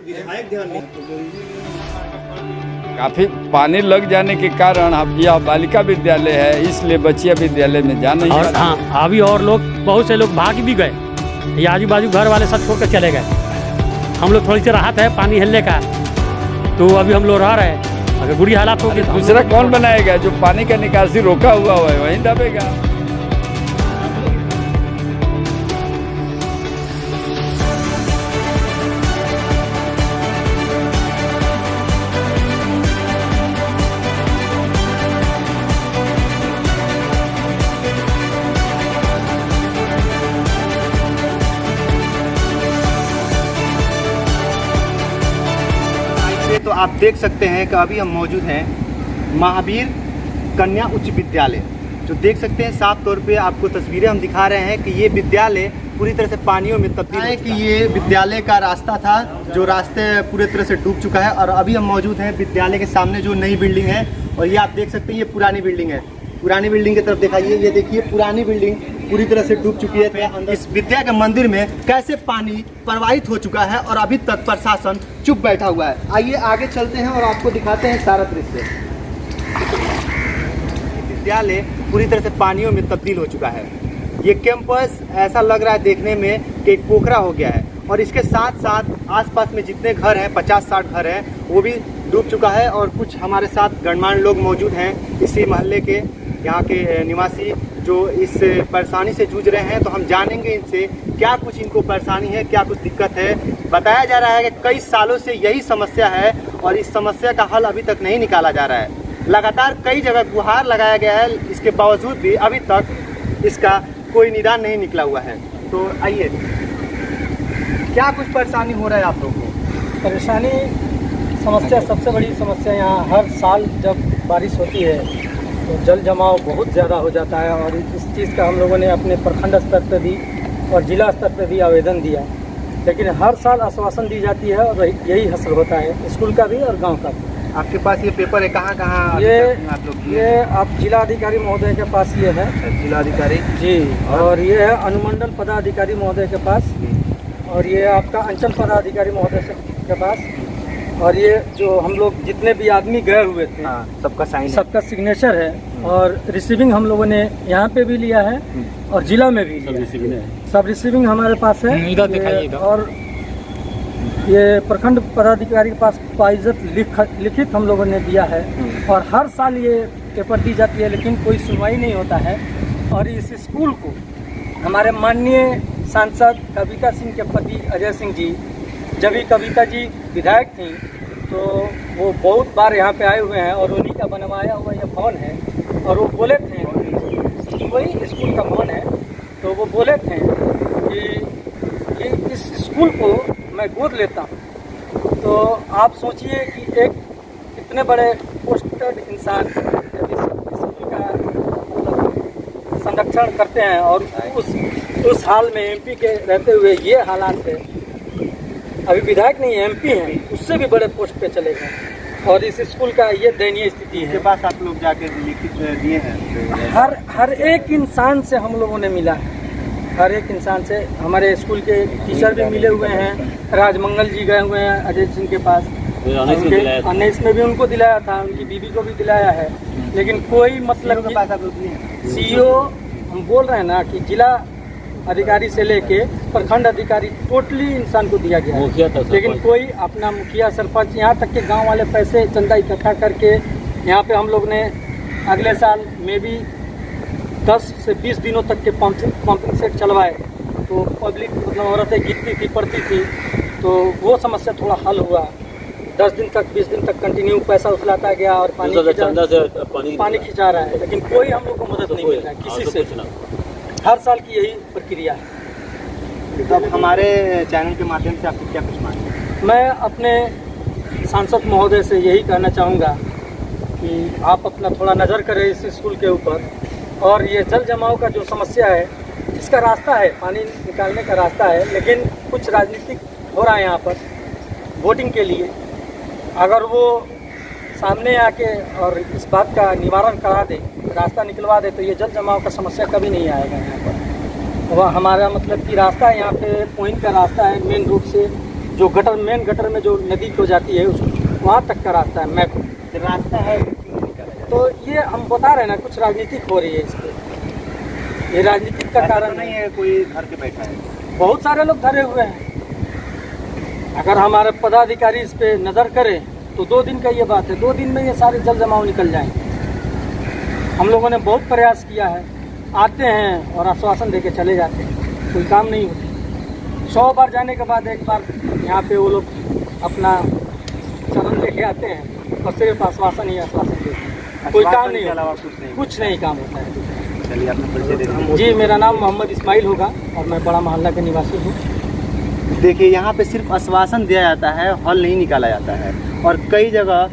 विधायक ध्यान नहीं। काफी पानी लग जाने के कारण अब यह बालिका विद्यालय है, इसलिए बच्चियां विद्यालय में जा नहीं और पाती। हाँ, अभी और लोग बहुत से लोग भाग भी गए, ये आजू बाजू घर वाले सब छोड़ कर चले गए। हम लोग थोड़ी सी राहत है पानी हिलने का, तो अभी हम लोग रह रहे हैं। अगर बुरी हालात होगी तो दूसरा कौन बनाएगा? जो पानी का निकासी रोका हुआ है वहीं दबेगा। तो आप देख सकते हैं कि अभी हम मौजूद हैं महावीर कन्या उच्च विद्यालय। जो देख सकते हैं साफ तौर पे आपको तस्वीरें हम दिखा रहे हैं कि ये विद्यालय पूरी तरह से पानियों में तब्दील है कि ये विद्यालय का रास्ता था जो रास्ते पूरी तरह से डूब चुका है। और अभी हम मौजूद हैं विद्यालय के सामने जो नई बिल्डिंग है, और ये आप देख सकते हैं ये पुरानी बिल्डिंग है। पुरानी बिल्डिंग की तरफ दिखाइए, ये देखिए पुरानी बिल्डिंग पूरी तरह से डूब चुकी है। इस विद्या के मंदिर में कैसे पानी प्रवाहित हो चुका है और अभी तक प्रशासन चुप बैठा हुआ है। आइए आगे चलते हैं और आपको दिखाते हैं सारा दृश्य। विद्यालय पूरी तरह से पानियों में तब्दील हो चुका है। ये कैंपस ऐसा लग रहा है देखने में कि एक पोखरा हो गया है, और इसके साथ साथ आसपास में जितने घर हैं 50-60 घर हैं वो भी डूब चुका है। और कुछ हमारे साथ गणमान्य लोग मौजूद हैं इसी मोहल्ले के, यहाँ के निवासी जो इस परेशानी से जूझ रहे हैं। तो हम जानेंगे इनसे क्या कुछ इनको परेशानी है, क्या कुछ दिक्कत है। बताया जा रहा है कि कई सालों से यही समस्या है और इस समस्या का हल अभी तक नहीं निकाला जा रहा है। लगातार कई जगह गुहार लगाया गया है, इसके बावजूद भी अभी तक इसका कोई निदान नहीं निकला हुआ है। तो आइए, क्या कुछ परेशानी हो रहा है आप लोगों को? परेशानी समस्या, सबसे बड़ी समस्या यहाँ हर साल जब बारिश होती है तो जल जमाव बहुत ज़्यादा हो जाता है। और इस चीज़ का हम लोगों ने अपने प्रखंड स्तर पर भी और जिला स्तर पर भी आवेदन दिया, लेकिन हर साल आश्वासन दी जाती है और यही हासिल होता है, स्कूल का भी और गांव का भी। आपके पास ये पेपर है, कहाँ कहाँ ये आप लोग? ये आप जिला अधिकारी महोदय के पास ये है। जिला अधिकारी जी, और ये है अनुमंडल पदाधिकारी महोदय के पास, और ये आपका अंचल पदाधिकारी महोदय के पास, और ये जो हम लोग जितने भी आदमी गए हुए थे सबका साइन, सबका सिग्नेचर है। और रिसीविंग हम लोगों ने यहाँ पे भी लिया है और जिला में भी लिया है। सब रिसीविंग हमारे पास है। और ये प्रखंड पदाधिकारी के पास पाइजत लिखित हम लोगों ने दिया है। और हर साल ये पेपर दी जाती है, लेकिन कोई सुनवाई नहीं होता है। और इस स्कूल को हमारे माननीय सांसद कविता सिंह के पति अजय सिंह जी, जब ही कविता जी विधायक थी तो वो बहुत बार यहाँ पे आए हुए हैं, और उन्हीं का बनवाया हुआ यह भवन है। और वो बोले थे, वही स्कूल का भवन है, तो वो बोले थे कि इस स्कूल को मैं गोद लेता हूँ। तो आप सोचिए कि एक इतने बड़े पोस्टेड इंसान जब इस स्कूल का मतलब संरक्षण करते हैं, और उस हाल में एमपी के रहते हुए ये हालात है। अभी विधायक नहीं एमपी हैं, उससे भी बड़े पोस्ट पे चले गए, और इस स्कूल का ये दयनीय स्थिति है। के पास आप लोग जाके लिखित दिए हैं? हर एक इंसान से हम लोगों ने मिला है, हर एक इंसान से। हमारे स्कूल के टीचर भी मिले हुए हैं, राजमंगल जी गए हुए हैं अजय सिंह के पास, अनेस में भी उनको दिलाया था, उनकी बीबी को भी दिलाया है, लेकिन कोई मतलब सीईओ हम बोल रहे हैं ना कि जिला अधिकारी से लेके प्रखंड अधिकारी टोटली इंसान को दिया गया है, लेकिन कोई अपना मुखिया सरपंच, यहाँ तक के गांव वाले पैसे चंदा इकट्ठा करके यहाँ पे हम लोग ने अगले साल में भी 10 से 20 दिनों तक के पंपिंग सेट चलवाए। तो पब्लिक मतलब औरतें गिरती थी, पड़ती थी, तो वो समस्या थोड़ा हल हुआ। 10 दिन तक 20 दिन तक कंटिन्यू पैसा उछलाता गया और पानी खिंचा रहा है, लेकिन कोई हम लोग को मदद नहीं मिल रहा है किसी से। हर साल की यही प्रक्रिया है। तो अब हमारे चैनल के माध्यम से आपको क्या कुछ मांगे? मैं अपने सांसद महोदय से यही कहना चाहूँगा कि आप अपना थोड़ा नज़र करें इस स्कूल के ऊपर। और ये जल जमाव का जो समस्या है, इसका रास्ता है, पानी निकालने का रास्ता है, लेकिन कुछ राजनीतिक हो रहा है यहाँ पर वोटिंग के लिए। अगर वो सामने आके और इस बात का निवारण करा दे, रास्ता निकलवा दे, तो ये जल जमाव का समस्या कभी नहीं आएगा यहाँ पर। वह हमारा मतलब कि रास्ता है, यहाँ पे पॉइंट का रास्ता है, मेन रोड से जो गटर मेन गटर में जो नदी को जाती है वहाँ तक का रास्ता है मैप रास्ता है क्यों नहीं निकाला जा रहा? तो ये हम बता रहे हैं ना कुछ राजनीतिक हो रही है इस पे, ये राजनीतिक का ऐसा कारण तो नहीं है कोई घर के बैठा है। बहुत सारे लोग धरे हुए हैं। अगर हमारे पदाधिकारी इस पे नज़र करें तो 2 दिन का ये बात है, 2 दिन में ये सारे जल जमाव निकल जाएंगे। हम लोगों ने बहुत प्रयास किया है, आते हैं और आश्वासन देके चले जाते हैं, कोई काम नहीं होता। 100 बार जाने के बाद एक बार यहाँ पे वो लोग अपना चरण लेके आते हैं और सिर्फ आश्वासन ही आश्वासन देते हैं, कोई काम नहीं अलावा होता, कुछ नहीं काम होता है। चलिए अपना परिचय दे दीजिए। जी, मेरा नाम मोहम्मद इस्माइल होगा और मैं बड़ा मोहल्ला के निवासी हूँ। देखिए यहाँ पे सिर्फ आश्वासन दिया जाता है, हल नहीं निकाला जाता है। और कई जगह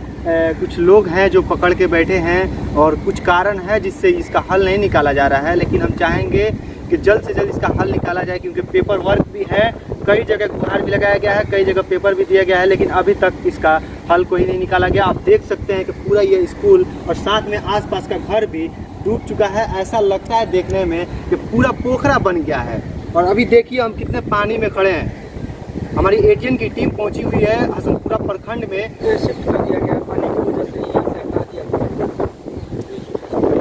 कुछ लोग हैं जो पकड़ के बैठे हैं और कुछ कारण है जिससे इसका हल नहीं निकाला जा रहा है, लेकिन हम चाहेंगे कि जल्द से जल्द इसका हल निकाला जाए, क्योंकि पेपर वर्क भी है, कई जगह गुहार भी लगाया गया है, कई जगह पेपर भी दिया गया है, लेकिन अभी तक इसका हल कोई नहीं निकाला गया। आप देख सकते हैं कि पूरा ये स्कूल और साथ में आसपास का घर भी डूब चुका है। ऐसा लगता है देखने में कि पूरा पोखरा बन गया है। और अभी देखिए हम कितने पानी में खड़े हैं। हमारी एटीएन की टीम पहुंची हुई है हसनपुरा प्रखंड में। ये शिफ्ट कर दिया गया पानी की वजह से, यहाँ से हटा दिया गया।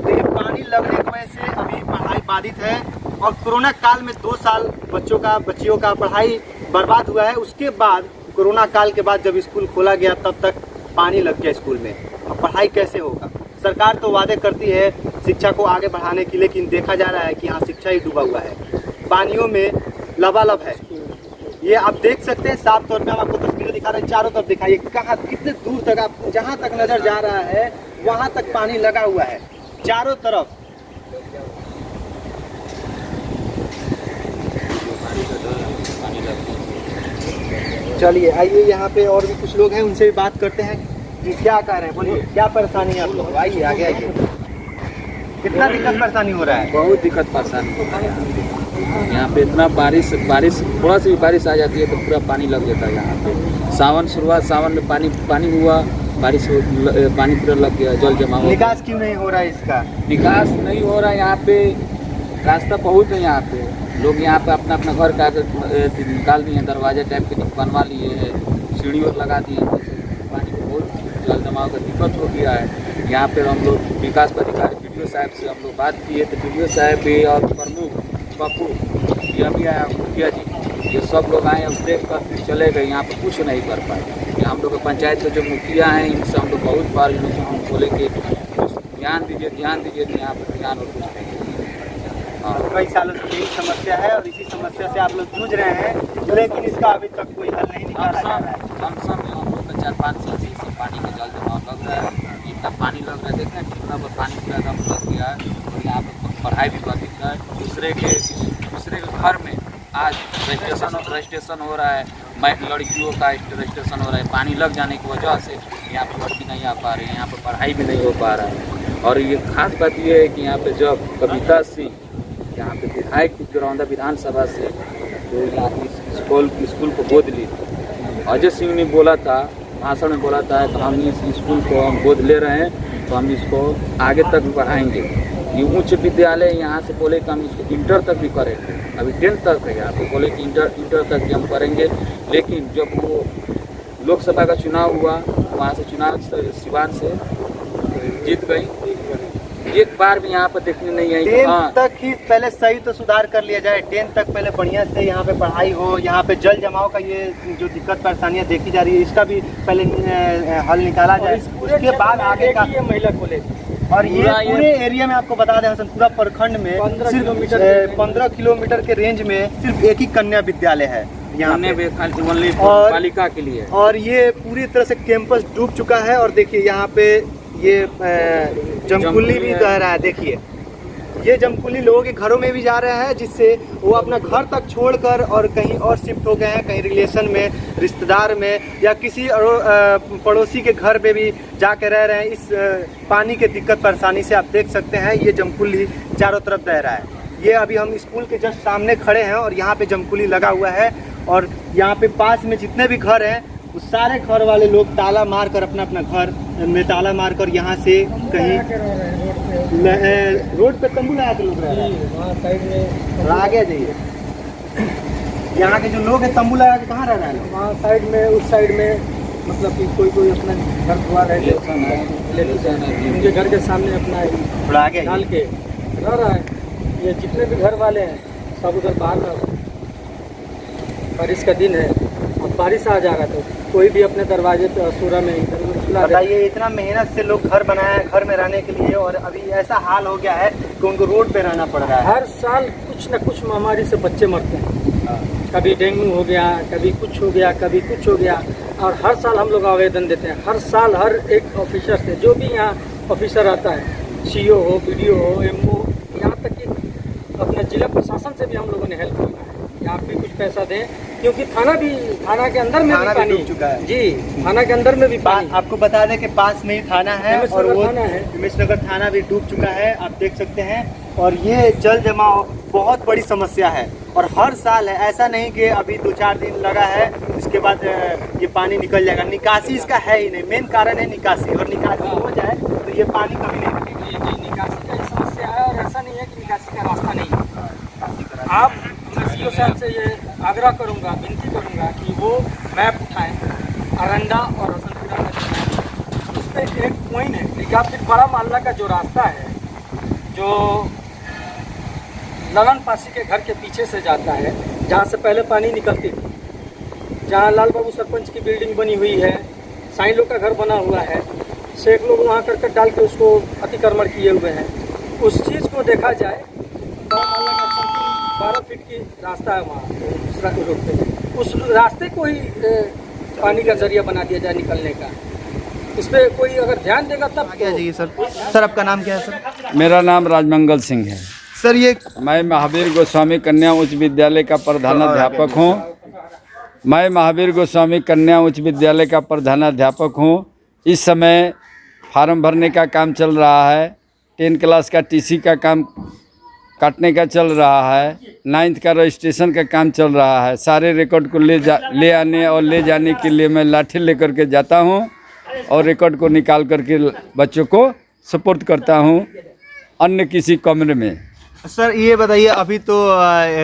देखिए पानी लगने की वजह से अभी पढ़ाई बाधित है और कोरोना काल में 2 साल बच्चियों का पढ़ाई बर्बाद हुआ है। उसके बाद कोरोना काल के बाद जब स्कूल खोला गया तब तक पानी लग गया स्कूल में। अब पढ़ाई कैसे होगा? सरकार तो वादे करती है शिक्षा को आगे बढ़ाने की, लेकिन देखा जा रहा है कि यहाँ शिक्षा ही डूबा हुआ है, पानियों में लबालब है। ये आप देख सकते हैं, साफ तौर पे हम आपको तस्वीरें दिखा रहे हैं। चारों तरफ दिखाइए कहाँ कितने दूर तक, आप जहाँ तक नजर जा रहा है वहाँ तक पानी लगा हुआ है चारों तरफ। चलिए आइए, यहाँ पे और भी कुछ लोग हैं, उनसे भी बात करते हैं। जी क्या कह रहे हैं, बोलिए क्या परेशानी है आप लोग? आइए आगे आइए। कितना दिक्कत परेशानी हो रहा है? बहुत दिक्कत परेशानी होता है यहाँ पे। इतना बारिश थोड़ा सी भी बारिश आ जाती है तो पूरा पानी लग जाता है यहाँ पे। सावन में पानी हुआ, पानी पूरा लग गया, जल जमा हो गया। निकास क्यों नहीं हो रहा है इसका? निकास नहीं हो रहा है यहाँ पे, रास्ता बहुत है यहाँ पे। लोग यहाँ पे अपना घर का निकाल दिए हैं, दरवाजे टाइप के बनवा लिए हैं, सीढ़ी और लगा दिए हैं। पानी को बहुत जल जमाव का दिक्कत हो गया है यहाँ पे। हम लोग विकास पदाधिकारी वीडियो साहब से हम लोग बात किए तो वीडियो साहब भी और प्रमुख पप्पू ये भी आया, मुखिया जी, ये सब लोग आए, अब देख कर फिर चले गए। यहाँ पर कुछ नहीं कर पाए। यहाँ हम लोग के पंचायत के जो मुखिया हैं इनसे हम लोग बहुत बार हम बोले कि ध्यान दीजिए, तो यहाँ पर ध्यान और कुछ नहीं। कई सालों से यही समस्या है और इसी समस्या से आप लोग जूझ रहे हैं, लेकिन इसका अभी तक कोई हल नहीं निकाला जा रहा है। हम लोग 4-5 साल से पानी का जल जमाव लग रहा है। इतना पानी लग रहा है, देखें कितना पर पानी पूरा दम लग गया है। और यहाँ पर पढ़ाई भी बाधित है। दूसरे के घर में आज रजिस्ट्रेशन हो रहा है, लड़कियों का रजिस्ट्रेशन हो रहा है। पानी लग जाने की वजह से यहाँ पर लड़की नहीं आ पा रही है, यहाँ पर पढ़ाई भी नहीं हो पा रहा है। और ये खास बात ये है कि यहाँ पे जब कविता सिंह यहाँ पे विधायक गिरौंदा विधानसभा से तो यहाँ स्कूल को गोद ली, अजय सिंह ने बोला था, भाषण में बोला था कि हम इस स्कूल को हम गोद ले रहे हैं तो हम इसको आगे तक बढ़ाएंगे। ये उच्च विद्यालय यहाँ से बोले कि हम इसको इंटर तक भी करेंगे, अभी 10th तक है यहाँ पे, बोले कि इंटर तक भी हम करेंगे। लेकिन जब वो लोकसभा का चुनाव हुआ, वहाँ से चुनाव सिवान से जीत गई, एक बार भी यहाँ पर देखने नहीं आई। 10th तक ही पहले सही तो सुधार कर लिया जाए, 10th तक पहले बढ़िया से यहाँ पे पढ़ाई हो। यहाँ पे जल जमाव का ये जो दिक्कत परेशानियाँ देखी जा रही है, इसका भी पहले हल निकाला जाए, उसके बाद आगे का। ये महिला कॉलेज और ये पूरे एरिया में आपको बता दें हसनपुरा प्रखंड में 15 किलोमीटर के रेंज में सिर्फ एक ही कन्या विद्यालय है यहाँ पे, और बालिका के लिए। और ये पूरी तरह से कैंपस डूब चुका है। और देखिए यहाँ पे ये जमकुली भी बह रहा है। देखिए ये जमकुली लोगों के घरों में भी जा रहा है, जिससे वो अपना घर तक छोड़कर और कहीं और शिफ्ट हो गए हैं, कहीं रिलेशन में, रिश्तेदार में या किसी पड़ोसी के घर पे भी जाके रह रहे हैं। इस पानी के दिक्कत परेशानी से आप देख सकते हैं ये जमकुली चारों तरफ बह रहा है। ये अभी हम स्कूल के जस्ट सामने खड़े हैं और यहाँ पे जमकुली लगा हुआ है। और यहाँ पे पास में जितने भी घर हैं उस सारे घर वाले लोग ताला मार कर अपना घर में ताला मार कर यहाँ से कहीं रोड पे तंबू लगा के लोग रह रहे हैं। आगे जाइए, यहाँ के जो लोग हैं तंबू लगा के कहाँ रह रहे हैं? वहाँ साइड में, उस साइड में, मतलब कि कोई अपना घर द्वार है, उनके घर के सामने अपना थोड़ा आगे डाल के रह रहा है। ये जितने भी घर वाले हैं सब उधर बाहर रह रहे हैं। बारिश का दिन है, अब बारिश आ जा रहा है तो कोई भी अपने दरवाजे पे असूरा में इधर उधर खुला देता है। बताइए, इतना मेहनत से लोग घर बनाए हैं घर में रहने के लिए, और अभी ऐसा हाल हो गया है कि उनको रोड पे रहना पड़ रहा है। हर साल कुछ न कुछ महामारी से बच्चे मरते हैं। कभी डेंगू हो गया, कभी कुछ हो गया, कभी कुछ हो गया, और हर साल हम लोग आवेदन देते हैं। हर साल हर एक ऑफिसर से, जो भी यहाँ ऑफिसर आता है, CO हो, BDO हो, MO, यहाँ तक कि अपने जिला प्रशासन से भी हम लोगों ने हेल्प किया है। यहाँ पे कुछ पैसा दें, क्योंकि थाना के अंदर में भी थाना भी पानी डूब चुका है। जी, थाना के अंदर में भी पानी। आपको बता दें कि पास में ही थाना है, हिमेश और नगर वो थाना है। हिमेश नगर थाना भी डूब चुका है, आप देख सकते हैं। और ये जल जमाव बहुत बड़ी समस्या है, और हर साल है, ऐसा नहीं कि अभी 2-4 दिन लगा है इसके बाद ये पानी निकल जाएगा। निकासी इसका है ही नहीं, मेन कारण है निकासी, और निकासी हो जाए तो ये पानी कभी नहीं रुकेगा। जी, निकासी का ही समस्या है, और ऐसा नहीं है कि निकासी का रास्ता नहीं है। आप, मैं CO साहब से ये आग्रह करूंगा, विनती करूंगा कि वो मैप उठाएं, अरंडा और हसनपुरा का, उस पर एक पॉइंट है या फिर बड़ा मालना का जो रास्ता है, जो ललन पासी के घर के पीछे से जाता है, जहाँ से पहले पानी निकलती थी, जहाँ लाल बाबू सरपंच की बिल्डिंग बनी हुई है, साईं लोग का घर बना हुआ है, शेख लोग वहाँ करकट डाल के उसको अतिक्रमण किए हुए हैं। उस चीज़ को देखा जाए, 12 फीट की रास्ता है वहाँ दूसरा रोड पे, उस रास्ते को ही पानी का जरिया बना दिया जाए निकलने का। इस पर कोई अगर ध्यान देगा तब क्या चाहिए सर? आपका नाम क्या है सर? मेरा नाम राजमंगल सिंह है सर। ये मैं महावीर गोस्वामी कन्या उच्च विद्यालय का प्रधानाध्यापक हूँ। मैं महावीर गोस्वामी कन्या उच्च विद्यालय का प्रधानाध्यापक हूँ। इस समय फार्म भरने का काम चल रहा है, 10 क्लास का TC का काम काटने का चल रहा है, 9th का रजिस्ट्रेशन का काम चल रहा है। सारे रिकॉर्ड को ले आने और ले जाने के लिए मैं लाठी लेकर के जाता हूँ, और रिकॉर्ड को निकाल करके बच्चों को सपोर्ट करता हूँ अन्य किसी कमरे में। सर ये बताइए, अभी तो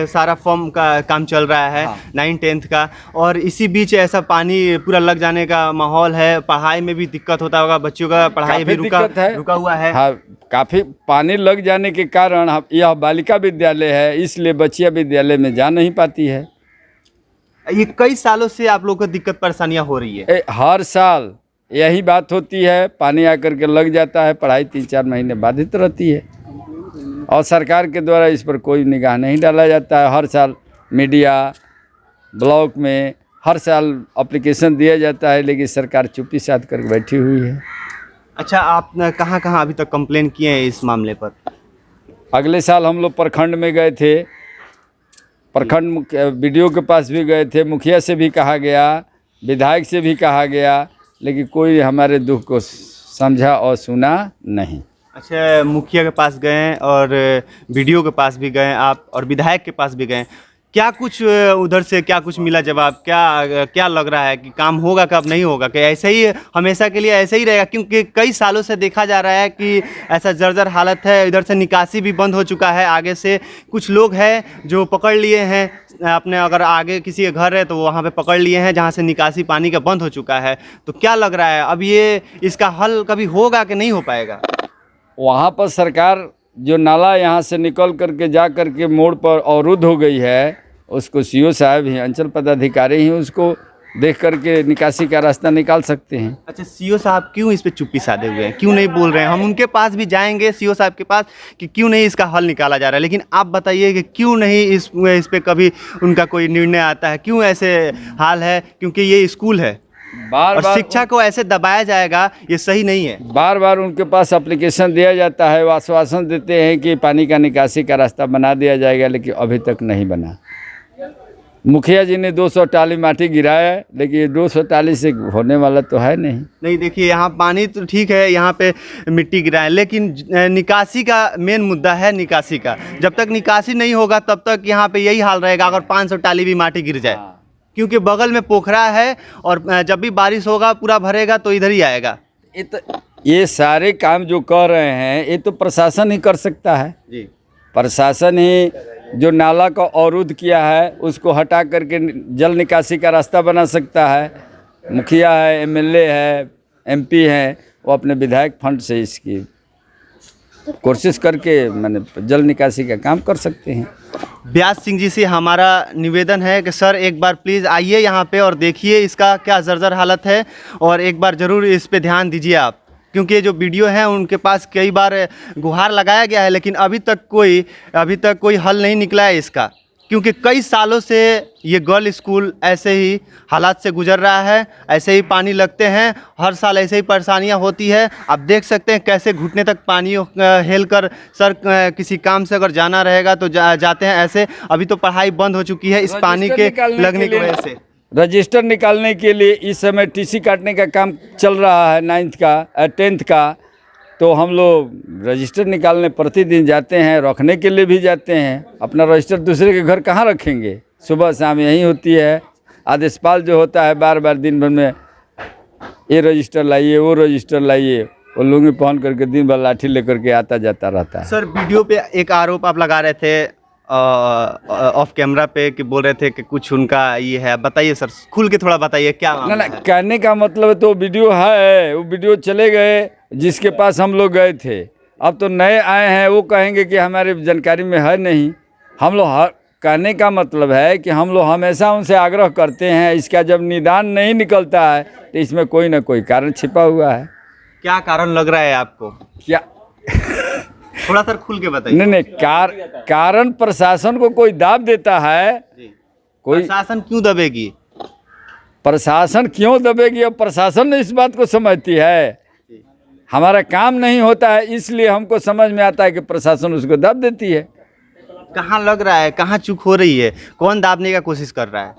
सारा फॉर्म का काम चल रहा है, 9th-10th का, और इसी बीच ऐसा पानी पूरा लग जाने का माहौल है। पढ़ाई में भी दिक्कत होता होगा, बच्चों का पढ़ाई भी रुका हुआ है। हाँ, काफ़ी पानी लग जाने के कारण यह बालिका विद्यालय है, इसलिए बच्चियाँ विद्यालय में जा नहीं पाती है। ये कई सालों से आप लोग को दिक्कत परेशानियाँ हो रही है? हर साल यही बात होती है, पानी आकर के लग जाता है, पढ़ाई 3-4 महीने बाधित रहती है, और सरकार के द्वारा इस पर कोई निगाह नहीं डाला जाता है। हर साल मीडिया, ब्लॉक में हर साल एप्लीकेशन दिया जाता है, लेकिन सरकार चुप्पी साध कर बैठी हुई है। अच्छा, आप कहाँ अभी तक कंप्लेन किए हैं इस मामले पर? अगले साल हम लोग प्रखंड में गए थे, प्रखंड BDO के पास भी गए थे, मुखिया से भी कहा गया, विधायक से भी कहा गया, लेकिन कोई हमारे दुख को समझा और सुना नहीं। अच्छा, मुखिया के पास गए और BDO के पास भी गए आप, और विधायक के पास भी गए, क्या कुछ उधर से क्या कुछ मिला जवाब? क्या लग रहा है कि काम होगा कब नहीं होगा, कि ऐसे ही हमेशा के लिए ऐसे ही रहेगा? क्योंकि कई सालों से देखा जा रहा है कि ऐसा जर्जर हालत है। इधर से निकासी भी बंद हो चुका है, आगे से कुछ लोग हैं जो पकड़ लिए हैं अपने, अगर आगे किसी के घर है तो वहाँ पे पकड़ लिए हैं जहाँ से निकासी पानी का बंद हो चुका है। तो क्या लग रहा है अब ये इसका हल कभी होगा कि नहीं हो पाएगा? वहाँ पर सरकार जो नाला यहाँ से निकल करके जा करके मोड़ पर अवरुद्ध हो गई है, उसको CO साहब ही, अंचल पदाधिकारी ही उसको देख करके निकासी का रास्ता निकाल सकते हैं। अच्छा, CO साहब क्यों इस पे चुप्पी साधे हुए हैं, क्यों नहीं बोल रहे हैं? हम उनके पास भी जाएंगे, CO साहब के पास, कि क्यों नहीं इसका हल निकाला जा रहा है। लेकिन आप बताइए कि क्यों नहीं इस पे कभी उनका कोई निर्णय आता है, क्यों ऐसे हाल है? क्योंकि ये स्कूल है, बार बार शिक्षा को ऐसे दबाया जाएगा, ये सही नहीं है। बार बार उनके पास एप्लीकेशन दिया जाता है, वो आश्वासन देते हैं कि पानी का निकासी का रास्ता बना दिया जाएगा, लेकिन अभी तक नहीं बना। मुखिया जी ने 200 टाली माटी गिराया है, लेकिन ये 200 टाली से होने वाला तो है नहीं। देखिए, यहाँ पानी तो ठीक है, यहाँ पे मिट्टी गिराए, लेकिन निकासी का मेन मुद्दा है निकासी का। जब तक निकासी नहीं होगा तब तक यहाँ पे यही हाल रहेगा, अगर 500 टाली भी माटी गिर जाए। क्योंकि बगल में पोखरा है, और जब भी बारिश होगा पूरा भरेगा तो इधर ही आएगा। ये सारे काम जो कर रहे हैं ये तो प्रशासन ही कर सकता है जी। प्रशासन ही जो नाला का अवरुद्ध किया है उसको हटा करके जल निकासी का रास्ता बना सकता है। मुखिया है, एमएलए है, एमपी है, वो अपने विधायक फंड से इसकी कोशिश करके मैंने जल निकासी का काम कर सकते हैं। व्यास सिंह जी से हमारा निवेदन है कि सर एक बार प्लीज़ आइए यहाँ पे और देखिए इसका क्या जर्जर हालत है, और एक बार ज़रूर इस पे ध्यान दीजिए आप, क्योंकि ये जो वीडियो है उनके पास कई बार गुहार लगाया गया है, लेकिन अभी तक कोई हल नहीं निकला है इसका, क्योंकि कई सालों से ये गर्ल स्कूल ऐसे ही हालात से गुजर रहा है, ऐसे ही पानी लगते हैं, हर साल ऐसे ही परेशानियां होती है। आप देख सकते हैं कैसे घुटने तक पानी हेल कर सर किसी काम से अगर जाना रहेगा तो जाते हैं ऐसे। अभी तो पढ़ाई बंद हो चुकी है इस पानी के लगने की वजह से। रजिस्टर निकालने के लिए इस समय टीसी काटने का काम चल रहा है 9th का 10th का, तो हम लोग रजिस्टर निकालने प्रतिदिन जाते हैं, रखने के लिए भी जाते हैं। अपना रजिस्टर दूसरे के घर कहाँ रखेंगे, सुबह शाम यही होती है। आदेशपाल जो होता है बार बार दिन भर में ये रजिस्टर लाइए, वो रजिस्टर लाइए, वो लुंगी पहन करके दिन भर लाठी लेकर के आता जाता रहता है। सर वीडियो पे एक आरोप आप लगा रहे थे ऑफ कैमरा पे, कि बोल रहे थे कि कुछ उनका ये है, बताइए सर, खुल के थोड़ा बताइए क्या ना कहने का मतलब तो वीडियो है, वो वीडियो चले गए जिसके पास हम लोग गए थे। अब तो नए आए हैं, वो कहेंगे कि हमारे जानकारी में है नहीं। हम लोग कहने का मतलब है कि हम लोग हमेशा उनसे आग्रह करते हैं, इसका जब निदान नहीं निकलता है तो इसमें कोई ना कोई कारण छिपा हुआ है। क्या कारण लग रहा है आपको? क्या थोड़ा सर खुल के बताइए। नहीं कारण प्रशासन को कोई दाब देता है। कोई प्रशासन क्यों दबेगी? प्रशासन क्यों दबेगी? अब प्रशासन ने इस बात को समझती है, हमारा काम नहीं होता है इसलिए हमको समझ में आता है कि प्रशासन उसको दाब देती है। कहाँ लग रहा है, कहाँ चूक हो रही है, कौन दाबने का कोशिश कर रहा है?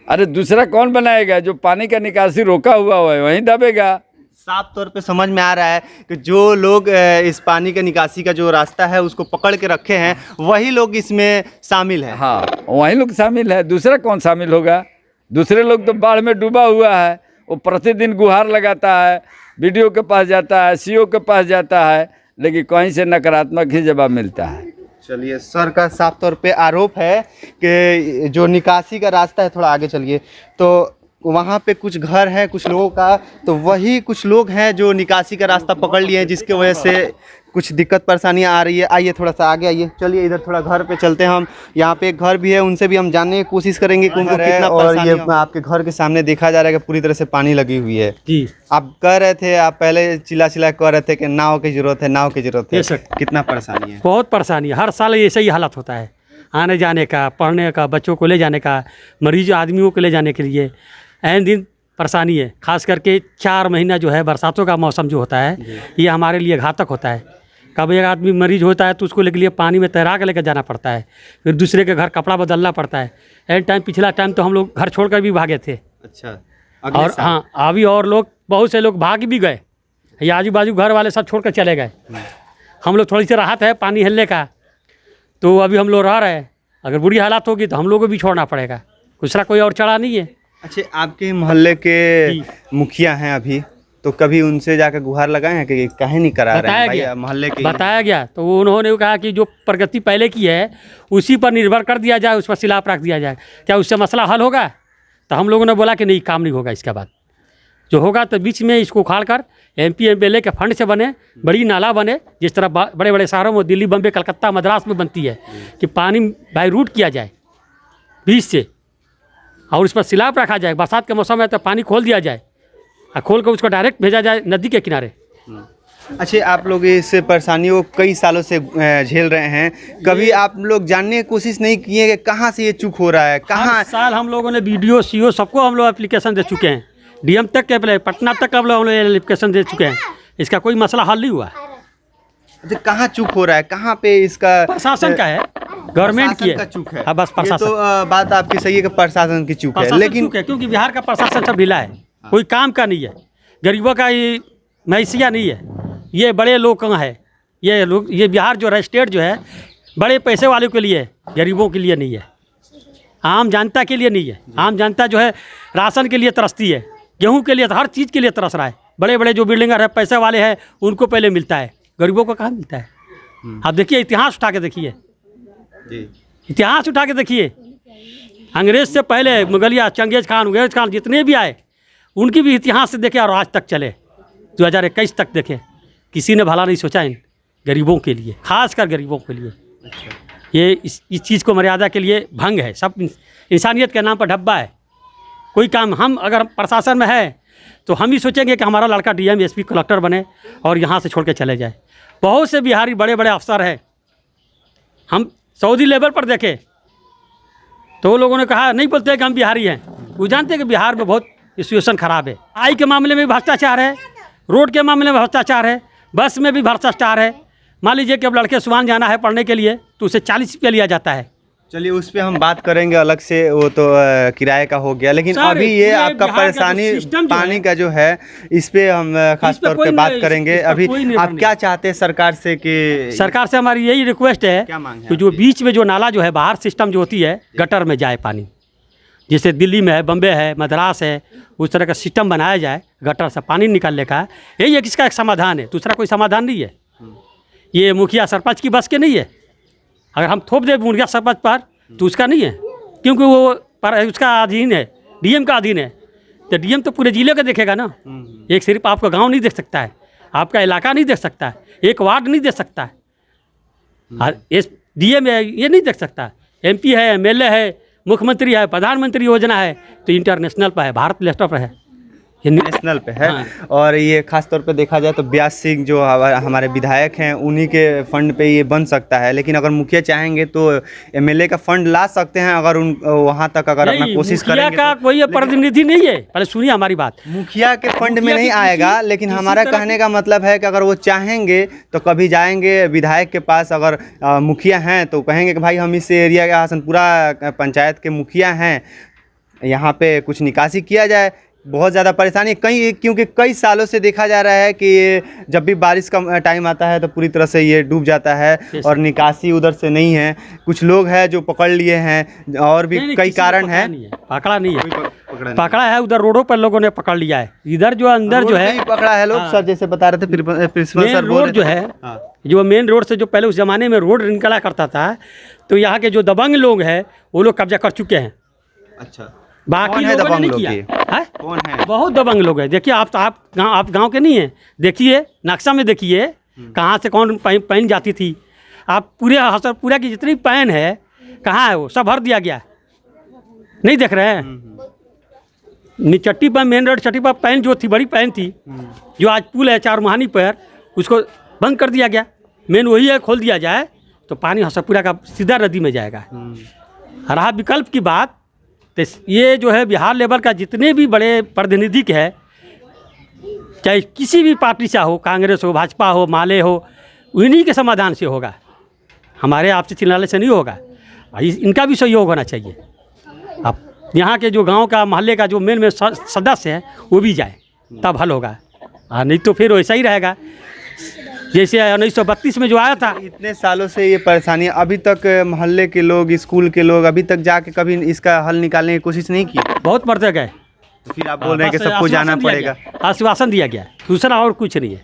अरे दूसरा कौन बनाएगा? जो पानी का निकासी रोका हुआ है वहीं दबेगा। साफ तौर पे समझ में आ रहा है कि जो लोग इस पानी के निकासी का जो रास्ता है उसको पकड़ के रखे हैं वही लोग इसमें शामिल हैं। हाँ, वही लोग शामिल है, दूसरा कौन शामिल होगा? दूसरे लोग तो बाढ़ में डूबा हुआ है, वो प्रतिदिन गुहार लगाता है, वीडियो के पास जाता है, सीओ के पास जाता है, लेकिन कहीं से नकारात्मक ही जवाब मिलता है। चलिए, सर का साफ तौर पे आरोप है कि जो निकासी का रास्ता है, थोड़ा आगे चलिए, तो वहाँ पे कुछ घर है कुछ लोगों का, तो वही कुछ लोग हैं जो निकासी का रास्ता पकड़ लिए हैं, जिसके वजह से कुछ दिक्कत परेशानियाँ आ रही है। आइए थोड़ा सा आगे आइए, चलिए इधर थोड़ा घर पे चलते हैं हम। यहाँ पे एक घर भी है, उनसे भी हम जानने की कोशिश करेंगे कि उनको कितना। और ये आपके घर के सामने देखा जा रहा है कि पूरी तरह से पानी लगी हुई है जी। आप कह रहे थे, आप पहले चिल्ला कह रहे थे कि नाव की जरूरत है, नाव की जरूरत है। कितना परेशानी है? बहुत परेशानी है, हर साल ऐसे ही हालत होता है, आने जाने का, पढ़ने का, बच्चों को ले जाने का, मरीज आदमियों को ले जाने के लिए ऐन दिन परेशानी है। खास करके 4 महीना जो है बरसातों का मौसम जो होता है ये हमारे लिए घातक होता है। कब एक आदमी मरीज होता है तो उसको लेके लिए पानी में तैरा के लेकर जाना पड़ता है, फिर दूसरे के घर कपड़ा बदलना पड़ता है। एन टाइम पिछला टाइम तो हम लोग घर छोड़कर भी भागे थे। अच्छा। और हाँ, अभी और लोग, बहुत से लोग भाग भी गए, ये आजू बाजू घर वाले सब छोड़ कर चले गए। हम लोग थोड़ी सी राहत है पानी हिलने का, तो अभी हम लोग रह रहे हैं। अगर बुरी हालात होगी तो हम लोग को भी छोड़ना पड़ेगा, दूसरा कोई और चढ़ा नहीं है। अच्छा, आपके मोहल्ले के मुखिया हैं अभी, तो कभी उनसे जाकर गुहार लगाए हैं कि काहे नहीं करा रहे हैं मोहल्ले के? बताया गया तो उन्होंने कहा कि जो प्रगति पहले की है उसी पर निर्भर कर दिया जाए, उस पर सिलाप रख दिया जाए, क्या उससे मसला हल होगा? तो हम लोगों ने बोला कि नहीं, काम नहीं होगा इसके बाद। जो होगा तो बीच में इसको उखाड़ कर MP MLA के फंड से बने, बड़ी नाला बने, जिस तरह बड़े बड़े शहरों में, दिल्ली, बम्बे, कलकत्ता, मद्रास में बनती है, कि पानी बाई रूट किया जाए बीच से, और उस पर सिलाप रखा जाए। बरसात के मौसम में तो पानी खोल दिया जाए, और खोल कर उसको डायरेक्ट भेजा जाए नदी के किनारे। अच्छा, आप लोग इस परेशानियों को कई सालों से झेल रहे हैं, कभी आप लोग जानने की कोशिश नहीं किए कि कहाँ से ये चूक हो रहा है? कहाँ? साल हम लोगों ने BDO CO सबको हम लोग एप्लीकेशन दे चुके हैं, DM तक के, पटना तक हम लोग एप्लीकेशन दे चुके हैं, इसका कोई मसला हल नहीं हुआ। तो कहाँ चूक हो रहा है, कहाँ पे इसका? प्रशासन का है, गवर्नमेंट की है, चूक है। हाँ, बस प्रशासन। तो बात आपकी सही है कि प्रशासन की चूक है, लेकिन क्योंकि बिहार का प्रशासन सब ढीला है, कोई काम का नहीं है, गरीबों का ये मैसिया नहीं है, ये बड़े लोग कहाँ है, ये लोग, ये बिहार जो है स्टेट जो है बड़े पैसे वालों के लिए है, गरीबों के लिए नहीं है, आम जनता के लिए नहीं है। आम जनता जो है राशन के लिए तरसती है, गेहूं के लिए, हर चीज़ के लिए तरस रहा है। बड़े बड़े जो बिल्डिंगर है, पैसे वाले हैं, उनको पहले मिलता है, गरीबों को कहाँ मिलता है? आप देखिए, इतिहास उठा के देखिए। जी। इतिहास उठा के देखिए, अंग्रेज से पहले मुगलिया, चंगेज खान जितने भी आए उनकी भी इतिहास से देखे और आज तक चले 2021 तक देखे। किसी ने भला नहीं सोचा इन गरीबों के लिए, खासकर गरीबों के लिए। ये इस चीज़ को मर्यादा के लिए भंग है, सब इंसानियत के नाम पर ढब्बा है। कोई काम हम अगर प्रशासन में है तो हम ही सोचेंगे कि हमारा लड़का डीएम एसपी कलेक्टर बने और यहाँ से छोड़ के चले जाए। बहुत से बिहारी बड़े बड़े अफसर हैं, हम सऊदी लेवल पर देखे तो वो लोगों ने कहा नहीं बोलते कि हम बिहारी हैं, वो जानते हैं कि बिहार में बहुत सिचुएशन ख़राब है। आई के मामले में भ्रष्टाचार है, रोड के मामले में भ्रष्टाचार है, बस में भी भ्रष्टाचार है। मान लीजिए कि अब लड़के सुबह जाना है पढ़ने के लिए तो उसे 40 रुपये लिया जाता है। चलिए उस पर हम बात करेंगे अलग से, वो तो किराए का हो गया। लेकिन अभी ये आपका परेशानी पानी का जो है इस पे हम खास तौर पे बात करेंगे। अभी आप क्या चाहते हैं सरकार से? कि सरकार से हमारी यही रिक्वेस्ट है कि जो बीच में जो नाला जो है बाहर सिस्टम जो होती है गटर में जाए पानी, जैसे दिल्ली में है, बम्बे है, मद्रास है, उस तरह का सिस्टम बनाया जाए गटर से पानी निकालने का। यही एक इसका एक समाधान है, दूसरा कोई समाधान नहीं है। ये मुखिया सरपंच की बस के नहीं है। अगर हम थोप दे मुखिया सरपंच पर तो उसका नहीं है, क्योंकि वो पर उसका अधीन है, डीएम का अधीन है। तो डीएम तो पूरे जिले का देखेगा ना, एक सिर्फ आपका गांव नहीं देख सकता है, आपका इलाका नहीं देख सकता है, एक वार्ड नहीं देख सकता है। इस डीएम है ये नहीं देख सकता। एमपी है, एमएलए है, मुख्यमंत्री है, प्रधानमंत्री योजना है, तो इंटरनेशनल पर है, भारत लेवल पर है, नेशनल पे है। हाँ। और ये खास तौर पे देखा जाए तो ब्यास सिंह जो हमारे विधायक हैं उन्हीं के फंड पे ये बन सकता है। लेकिन अगर मुखिया चाहेंगे तो एमएलए का फंड ला सकते हैं, अगर उन वहाँ तक अगर अपना कोशिश करेंगे। मुखिया का कोई प्रतिनिधि नहीं है, पहले सुनिए हमारी बात। मुखिया के फंड में नहीं आएगा, लेकिन हमारा कहने का मतलब है कि अगर वो चाहेंगे तो कभी जाएंगे विधायक के पास, अगर मुखिया हैं तो कहेंगे कि भाई हम इस एरिया का हसनपुरा पंचायत के मुखिया हैं, यहाँ पे कुछ निकासी किया जाए। बहुत ज़्यादा परेशानी क्योंकि कई सालों से देखा जा रहा है कि जब भी बारिश का टाइम आता है तो पूरी तरह से ये डूब जाता है और निकासी उधर से नहीं है। कुछ लोग हैं जो पकड़ लिए हैं और भी कई कारण हैं। पकड़ा नहीं है, पकड़ा है उधर रोडों पर लोगों ने पकड़ लिया है। इधर जो अंदर जो है पकड़ा है लोग। सर जैसे बता रहे थे प्रिंसिपल सर, रोड जो है जो मेन रोड से जो पहले उस ज़माने में रोड निकला करता था, तो यहाँ के जो दबंग लोग हैं वो लोग कब्जा कर चुके हैं। अच्छा, बाकी लोगों ने नहीं किया है। कौन है? बहुत दबंग लोग हैं। देखिए आप गांव के नहीं हैं, देखिए नक्शा में देखिए कहाँ से कौन पैन जाती थी। आप पूरा की जितनी पैन है कहाँ है वो सब भर दिया गया, नहीं देख रहे हैं। चट्टी पर मेन रोड चट्टी पर पैन जो थी, बड़ी पैन थी, जो आज पुल है चारमुहानी पर, उसको बंद कर दिया गया। मेन वही है, खोल दिया जाए तो पानी हसनपुरा का सीधा नदी में जाएगा। रहा विकल्प की बात, तो ये जो है बिहार लेवल का जितने भी बड़े प्रतिनिधि के है, चाहे किसी भी पार्टी से हो, कांग्रेस हो, भाजपा हो, माले हो, उन्हीं के समाधान से होगा, हमारे आपसे चिल्लाने से नहीं होगा। इनका भी सहयोग होना चाहिए। अब यहाँ के जो गांव का मोहल्ले का जो मेन सदस्य है वो भी जाए, तब हल होगा। नहीं तो फिर वैसा ही रहेगा जैसे 1932 में जो आया था। इतने सालों से ये परेशानी, अभी तक मोहल्ले के लोग, स्कूल के लोग अभी तक जाके कभी इसका हल निकालने की कोशिश नहीं की। बहुत मरते गए, तो फिर आप बोल रहे हैं कि सबको जाना पड़ेगा। आश्वासन दिया गया, दूसरा और कुछ नहीं है।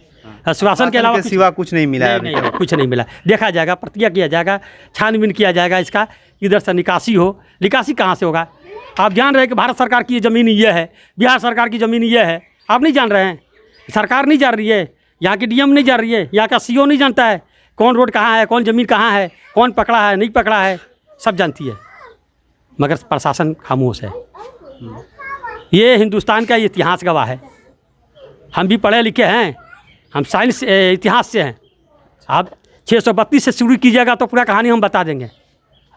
आश्वासन के अलावा सिवा कुछ नहीं मिला। नहीं, कुछ नहीं मिला। देखा जाएगा, प्रक्रिया किया जाएगा, छानबीन किया जाएगा इसका, इधर से निकासी हो। निकासी कहाँ से होगा? आप जान रहे हैं कि भारत सरकार की ज़मीन ये है, बिहार सरकार की ज़मीन ये है, आप नहीं जान रहे हैं? सरकार नहीं जान रही है, यहाँ की डीएम नहीं जान रही है, यहाँ का सीओ नहीं जानता है कौन रोड कहाँ है, कौन ज़मीन कहाँ है, कौन पकड़ा है नहीं पकड़ा है, सब जानती है, मगर प्रशासन खामोश है। ये हिंदुस्तान का इतिहास गवाह है। हम भी पढ़े लिखे हैं, हम साइंस इतिहास से हैं। आप 632 से शुरू कीजिएगा तो पूरा कहानी हम बता देंगे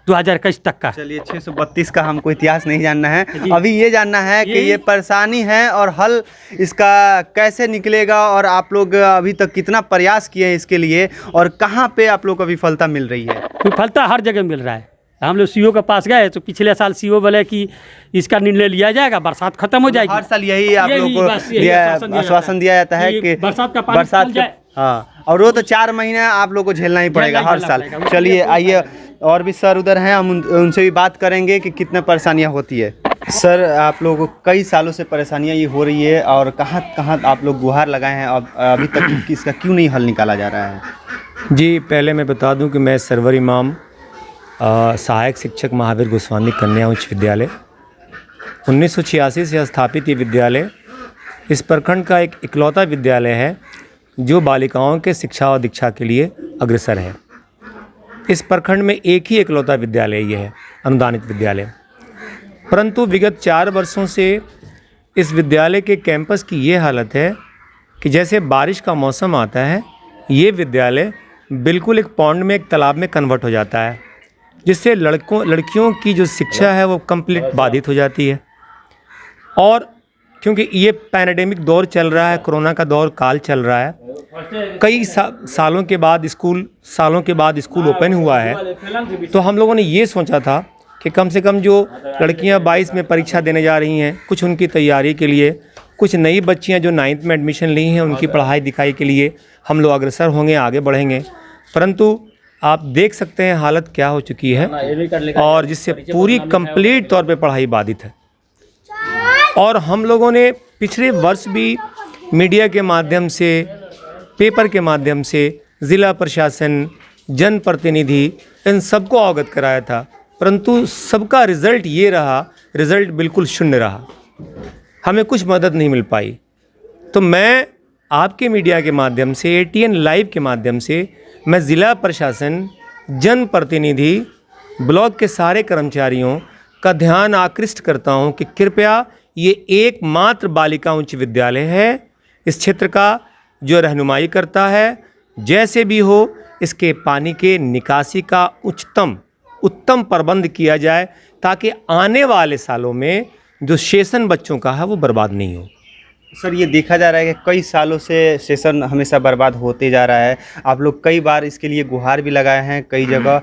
2021 तक का। चलिए 632 का हमको इतिहास नहीं जानना है, अभी ये जानना है कि ये परेशानी है और हल इसका कैसे निकलेगा, और आप लोग अभी तक कितना प्रयास किए हैं इसके लिए, और कहाँ पे आप लोग को विफलता मिल रही है? विफलता हर जगह मिल रहा है। हम लोग सीओ के पास गए तो पिछले साल सीओ बोले कि इसका निर्णय लिया जाएगा, बरसात खत्म हो जाएगी। हर साल यही आप लोग को आश्वासन दिया जाता है कि बरसात के, हाँ, और वो तो 4 महीने आप लोग को झेलना ही पड़ेगा हर साल। चलिए आइए, और भी सर उधर हैं, हम उनसे भी बात करेंगे कि कितने परेशानियां होती है। सर, आप लोगों को कई सालों से परेशानियां ये हो रही है, और कहाँ कहाँ आप लोग गुहार लगाए हैं, और अभी तक इसका क्यों नहीं हल निकाला जा रहा है? जी, पहले मैं बता दूं कि मैं सरवर इमाम सहायक शिक्षक महावीर गोस्वामी कन्या उच्च विद्यालय। 1986 से स्थापित ये विद्यालय इस प्रखंड का एक इकलौता विद्यालय है जो बालिकाओं के शिक्षा और दीक्षा के लिए अग्रसर है। इस प्रखंड में एक ही इकलौता विद्यालय ये है, अनुदानित विद्यालय। परंतु विगत 4 वर्षों से इस विद्यालय के कैंपस की ये हालत है कि जैसे बारिश का मौसम आता है, ये विद्यालय बिल्कुल एक पॉन्ड में, एक तालाब में कन्वर्ट हो जाता है, जिससे लड़कियों की जो शिक्षा है वो कंप्लीट बाधित हो जाती है। और क्योंकि ये पैंडेमिक दौर चल रहा है, कोरोना का दौर काल चल रहा है, कई सालों के बाद स्कूल ओपन हुआ है, तो हम लोगों ने ये सोचा था कि कम से कम जो लड़कियां 22 में परीक्षा देने जा रही हैं, कुछ उनकी तैयारी के लिए, कुछ नई बच्चियां जो 9th में एडमिशन ली हैं उनकी पढ़ाई लिखाई के लिए हम लोग अग्रसर होंगे, आगे बढ़ेंगे। परंतु आप देख सकते हैं हालत क्या हो चुकी है, और जिससे पूरी कंप्लीट तौर पे पढ़ाई बाधित है। और हम लोगों ने पिछले वर्ष भी मीडिया के माध्यम से, पेपर के माध्यम से ज़िला प्रशासन, जनप्रतिनिधि, इन सबको अवगत कराया था, परंतु सबका रिज़ल्ट ये रहा, रिज़ल्ट बिल्कुल शून्य रहा, हमें कुछ मदद नहीं मिल पाई। तो मैं आपके मीडिया के माध्यम से, ATN लाइव के माध्यम से, मैं ज़िला प्रशासन, जनप्रतिनिधि, ब्लॉक के सारे कर्मचारियों का ध्यान आकृष्ट करता हूं कि कृपया ये एकमात्र बालिका उच्च विद्यालय है इस क्षेत्र का जो रहनुमाई करता है। जैसे भी हो इसके पानी के निकासी का उत्तम प्रबंध किया जाए, ताकि आने वाले सालों में जो सेशन बच्चों का है वो बर्बाद नहीं हो। सर, ये देखा जा रहा है कि कई सालों से सेशन हमेशा बर्बाद होते जा रहा है। आप लोग कई बार इसके लिए गुहार भी लगाए हैं कई जगह,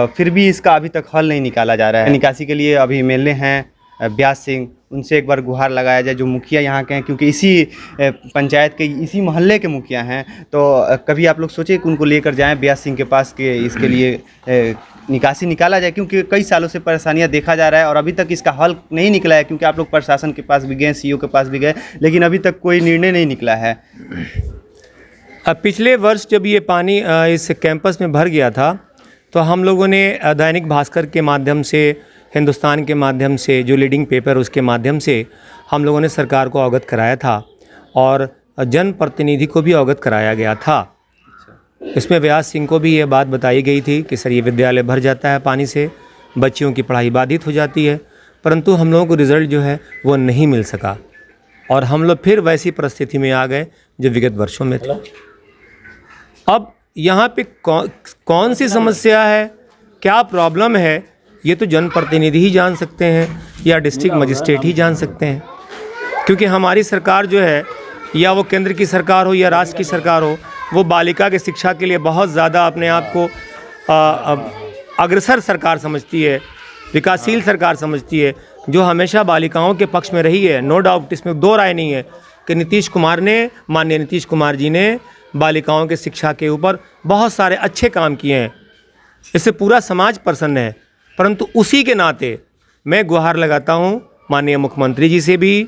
फिर भी इसका अभी तक हल नहीं निकाला जा रहा है। निकासी के लिए अभी MLA हैं व्यास सिंह, उनसे एक बार गुहार लगाया जाए, जो मुखिया यहाँ के हैं, क्योंकि इसी पंचायत के, इसी मोहल्ले के मुखिया हैं। तो कभी आप लोग सोचे कि उनको लेकर जाएं व्यास सिंह के पास कि इसके लिए निकासी निकाला जाए, क्योंकि कई सालों से परेशानियां देखा जा रहा है और अभी तक इसका हल नहीं निकला है। क्योंकि आप लोग प्रशासन के पास भी गए, CO के पास भी गए, लेकिन अभी तक कोई निर्णय नहीं निकला है। पिछले वर्ष जब ये पानी इस कैंपस में भर गया था, तो हम लोगों ने दैनिक भास्कर के माध्यम से, हिंदुस्तान के माध्यम से, जो लीडिंग पेपर उसके माध्यम से हम लोगों ने सरकार को अवगत कराया था, और जनप्रतिनिधि को भी अवगत कराया गया था। इसमें व्यास सिंह को भी ये बात बताई गई थी कि सर ये विद्यालय भर जाता है पानी से, बच्चियों की पढ़ाई बाधित हो जाती है, परंतु हम लोगों को रिज़ल्ट जो है वो नहीं मिल सका, और हम लोग फिर वैसी परिस्थिति में आ गए जो विगत वर्षों में थे। अब यहाँ पे कौन सी समस्या है, क्या प्रॉब्लम है, ये तो जनप्रतिनिधि ही जान सकते हैं या डिस्ट्रिक्ट मजिस्ट्रेट ही जान सकते हैं। क्योंकि हमारी सरकार जो है, या वो केंद्र की सरकार हो या राष्ट्र की सरकार हो, वो बालिका की शिक्षा के लिए बहुत ज़्यादा अपने आप को अग्रसर सरकार समझती है, विकासशील सरकार समझती है, जो हमेशा बालिकाओं के पक्ष में रही है। नो डाउट, इसमें दो राय नहीं है कि माननीय नीतीश कुमार जी ने बालिकाओं के शिक्षा के ऊपर बहुत सारे अच्छे काम किए हैं, इससे पूरा समाज प्रसन्न है। परंतु उसी के नाते मैं गुहार लगाता हूँ माननीय मुख्यमंत्री जी से भी,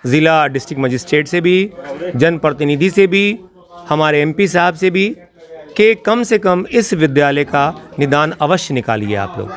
ज़िला डिस्ट्रिक्ट मजिस्ट्रेट से भी, जनप्रतिनिधि से भी, हमारे MP साहब से भी, कि कम से कम इस विद्यालय का निदान अवश्य निकालिए आप लोग।